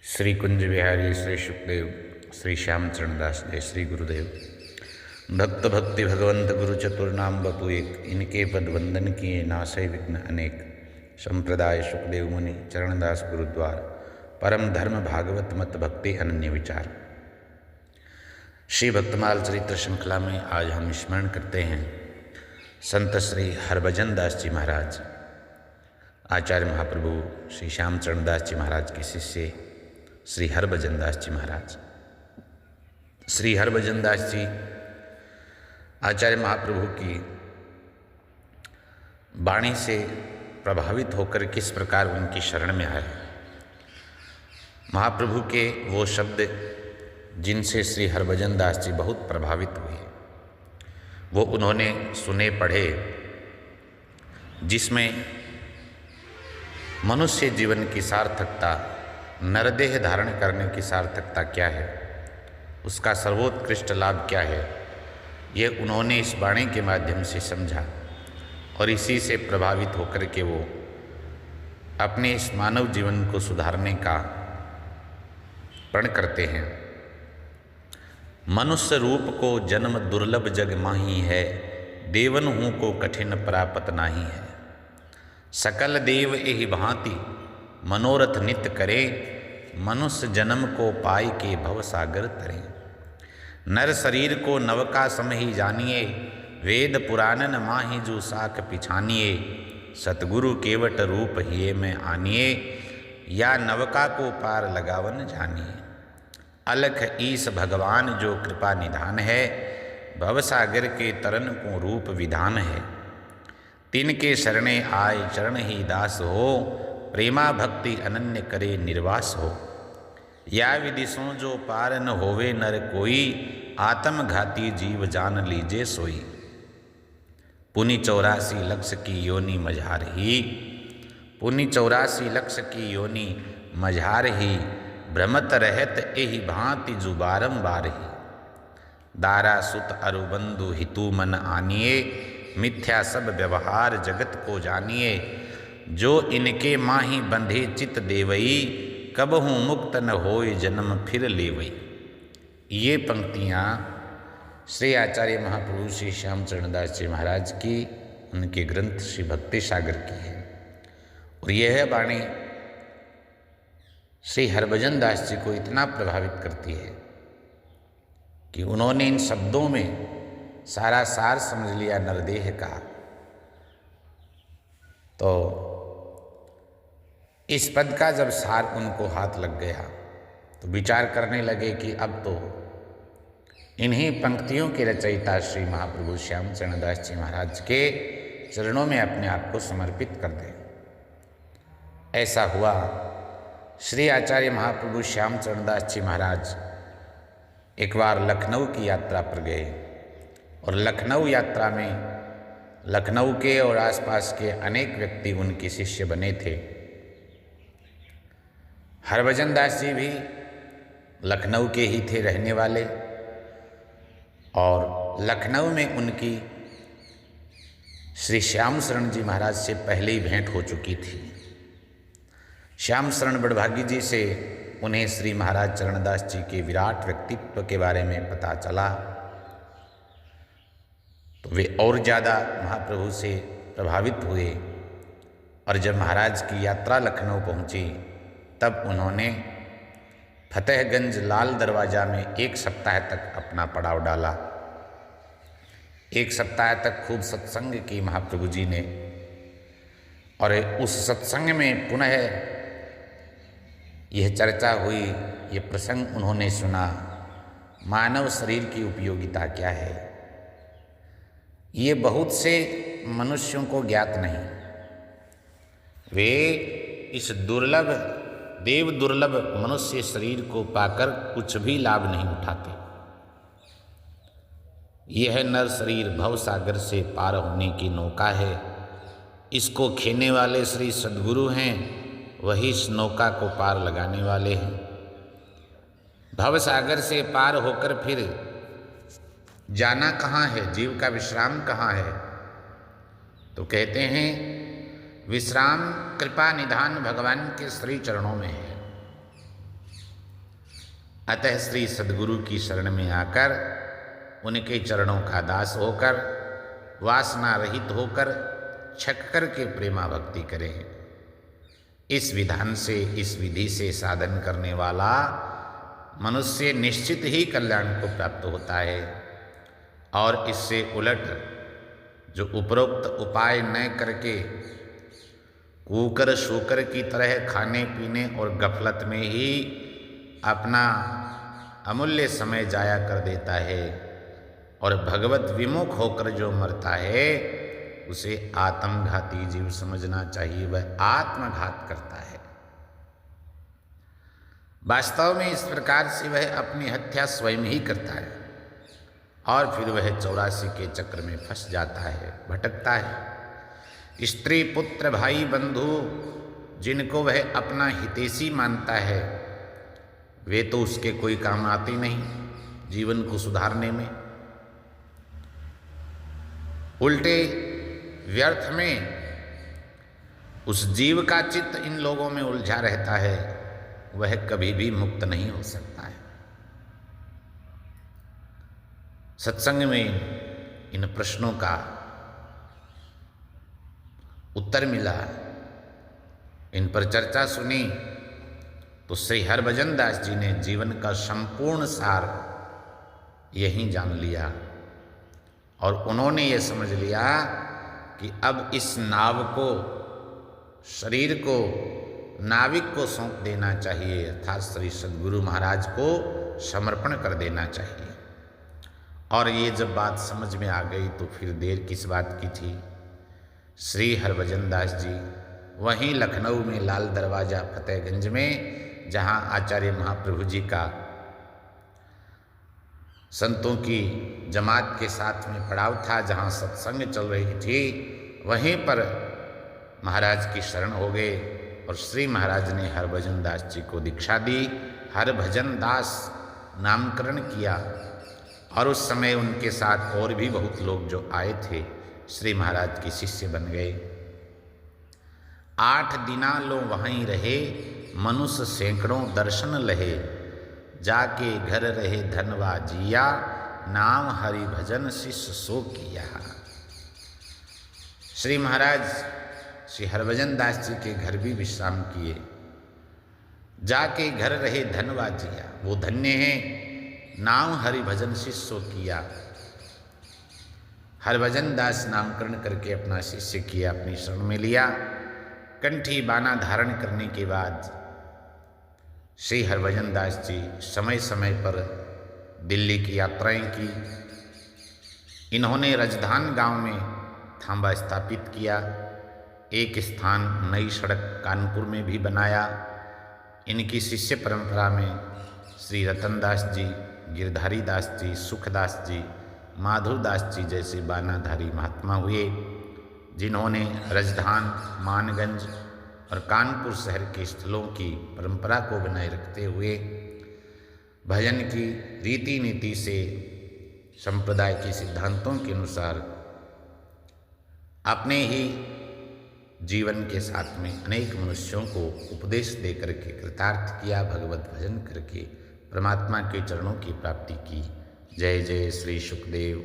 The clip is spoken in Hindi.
श्री कुंज बिहारी, श्री सुखदेव, श्री श्यामचरणदास जय श्री गुरुदेव। भक्त भक्ति भगवंत गुरु चतुर्नाम बपु एक, इनके पद वंदन किए नासै विघ्न अनेक। संप्रदाय सुखदेव मुनि चरणदास गुरुद्वार, परम धर्म भागवत मत भक्ति अनन्य विचार। श्री भक्तमाल चरित्र श्रृंखला में आज हम स्मरण करते हैं संत श्री हरभजन दास जी महाराज, आचार्य महाप्रभु श्री श्यामचरणदास जी महाराज के शिष्य श्री हरभजन दास जी महाराज। श्री हरभजन दास जी आचार्य महाप्रभु की वाणी से प्रभावित होकर किस प्रकार उनकी शरण में आए। महाप्रभु के वो शब्द जिनसे श्री हरभजन दास जी बहुत प्रभावित हुए, वो उन्होंने सुने पढ़े, जिसमें मनुष्य जीवन की सार्थकता, नरदेह धारण करने की सार्थकता क्या है, उसका सर्वोत्कृष्ट लाभ क्या है, ये उन्होंने इस वाणी के माध्यम से समझा और इसी से प्रभावित होकर के वो अपने इस मानव जीवन को सुधारने का प्रण करते हैं। मनुष्य रूप को जन्म दुर्लभ जग माही है, देवन हूँ को कठिन प्रापत नाही है। सकल देव एहि भांति मनोरथ नित करे, मनुष्य जन्म को पाई के भव सागर तरे। नर शरीर को नवका समहि जानिए, वेद पुराणन माहि जो साख पिछानिए। सतगुरु केवट रूप हिये में आनिए, या नवका को पार लगावन जानिए। अलख ईस भगवान जो कृपा निधान है, भवसागर के तरन को रूप विधान है। तिनके शरणे आय चरण ही दास हो, प्रेमा भक्ति अनन्य करे निर्वास हो। या विदिशों जो पार न होवे नर कोई, आत्मघाती जीव जान लीजे सोई। पुनि 84 लक्ष की योनि मझार ही, पुनि 84 लक्ष की योनि मझार ही। भ्रमत रहत एहि भांति जो बारंबार ही। दारा सुत अरुबंधु हितु मन आनिए, मिथ्या सब व्यवहार जगत को जानिए। जो इनके माही बंधे चित देवई, कबहू मुक्त न होए जन्म फिर लेवई। ये पंक्तियाँ श्री आचार्य महाप्रभु श्री श्यामचरणदास जी महाराज की उनके ग्रंथ श्री भक्ति सागर की है। और यह वाणी श्री हरभजन दास जी को इतना प्रभावित करती है कि उन्होंने इन शब्दों में सारा सार समझ लिया नरदेह का। तो इस पद का जब सार उनको हाथ लग गया तो विचार करने लगे कि अब तो इन्हीं पंक्तियों के रचयिता श्री महाप्रभु श्यामचरणदास जी महाराज के चरणों में अपने आप को समर्पित कर दें। ऐसा हुआ। श्री आचार्य महाप्रभु श्यामचरणदास जी महाराज एक बार लखनऊ की यात्रा पर गए और लखनऊ यात्रा में लखनऊ के और आसपास के अनेक व्यक्ति उनके शिष्य बने थे। हरभजन दास जी भी लखनऊ के ही थे रहने वाले, और लखनऊ में उनकी श्री श्याम शरण जी महाराज से पहले ही भेंट हो चुकी थी। श्याम शरण बड़भागी जी से उन्हें श्री महाराज चरणदास जी के विराट व्यक्तित्व के बारे में पता चला, तो वे और ज़्यादा महाप्रभु से प्रभावित हुए। और जब महाराज की यात्रा लखनऊ पहुंची, तब उन्होंने फतेहगंज लाल दरवाज़ा में 1 सप्ताह तक अपना पड़ाव डाला। 1 सप्ताह तक खूब सत्संग की महाप्रभु जी ने, और उस सत्संग में पुनः यह चर्चा हुई, ये प्रसंग उन्होंने सुना, मानव शरीर की उपयोगिता क्या है। ये बहुत से मनुष्यों को ज्ञात नहीं। वे इस दुर्लभ देव दुर्लभ मनुष्य शरीर को पाकर कुछ भी लाभ नहीं उठाते। यह नर शरीर भव सागर से पार होने की नौका है। इसको खेने वाले श्री सद्गुरु हैं, वही इस नौका को पार लगाने वाले हैं। भव सागर से पार होकर फिर जाना कहाँ है, जीव का विश्राम कहाँ है? तो कहते हैं विश्राम कृपा निधान भगवान के श्री चरणों में है। अतः श्री सद्गुरु की शरण में आकर उनके चरणों का दास होकर वासना रहित होकर छक कर के प्रेमा भक्ति करें। इस विधान से, इस विधि से साधन करने वाला मनुष्य निश्चित ही कल्याण को प्राप्त होता है। और इससे उलट जो उपरोक्त उपाय न करके कूकर शूकर की तरह खाने पीने और गफलत में ही अपना अमूल्य समय जाया कर देता है और भगवत विमुख होकर जो मरता है उसे आत्मघाती जीव समझना चाहिए। वह आत्मघात करता है। वास्तव में इस प्रकार से वह अपनी हत्या स्वयं ही करता है और फिर वह 84 के चक्र में फंस जाता है, भटकता है। स्त्री पुत्र भाई बंधु जिनको वह अपना हितैषी मानता है वे तो उसके कोई काम आते नहीं जीवन को सुधारने में। उल्टे व्यर्थ में उस जीव का चित्त इन लोगों में उलझा रहता है, वह कभी भी मुक्त नहीं हो सकता है। सत्संग में इन प्रश्नों का उत्तर मिला, इन पर चर्चा सुनी तो श्री हरभजन दास जी ने जीवन का संपूर्ण सार यहीं जान लिया और उन्होंने ये समझ लिया कि अब इस नाव को, शरीर को नाविक को सौंप देना चाहिए, अर्थात श्री सद्गुरु महाराज को समर्पण कर देना चाहिए। और ये जब बात समझ में आ गई तो फिर देर किस बात की थी। श्री हरभजन दास जी वहीं लखनऊ में लाल दरवाजा फतेहगंज में, जहाँ आचार्य महाप्रभु जी का संतों की जमात के साथ में पड़ाव था, जहाँ सत्संग चल रही थी, वहीं पर महाराज की शरण हो गए और श्री महाराज ने हरभजन दास जी को दीक्षा दी, हरभजन दास नामकरण किया। और उस समय उनके साथ और भी बहुत लोग जो आए थे श्री महाराज के शिष्य बन गए। 8 दिना लो वहीं रहे, मनुष्य सैकड़ों दर्शन लहे, जाके घर रहे धनवा जिया, नाम हरि भजन शिष्य सो किया। श्री महाराज श्री हरभजन दास जी के घर भी विश्राम किए, जाके घर रहे धनवा जिया, वो धन्य है, नाम हरि भजन शिष्य सो किया। हरभजन दास नामकरण करके अपना शिष्य किया, अपनी शरण में लिया। कंठी बाना धारण करने के बाद श्री हरभजन दास जी समय समय पर दिल्ली की यात्राएं की। इन्होंने रजधान गांव में थांबा स्थापित किया। एक स्थान नई सड़क कानपुर में भी बनाया। इनकी शिष्य परंपरा में श्री रतनदास जी, गिरधारी दास जी, सुखदास जी, माधुदास जी जैसे बानाधारी महात्मा हुए, जिन्होंने रजधान, मानगंज और कानपुर शहर के स्थलों की परंपरा को बनाए रखते हुए भजन की रीति नीति से, संप्रदाय के सिद्धांतों के अनुसार अपने ही जीवन के साथ में अनेक मनुष्यों को उपदेश दे करके कृतार्थ किया। भगवत भजन करके परमात्मा के चरणों की प्राप्ति की। जय जय श्री सुखदेव।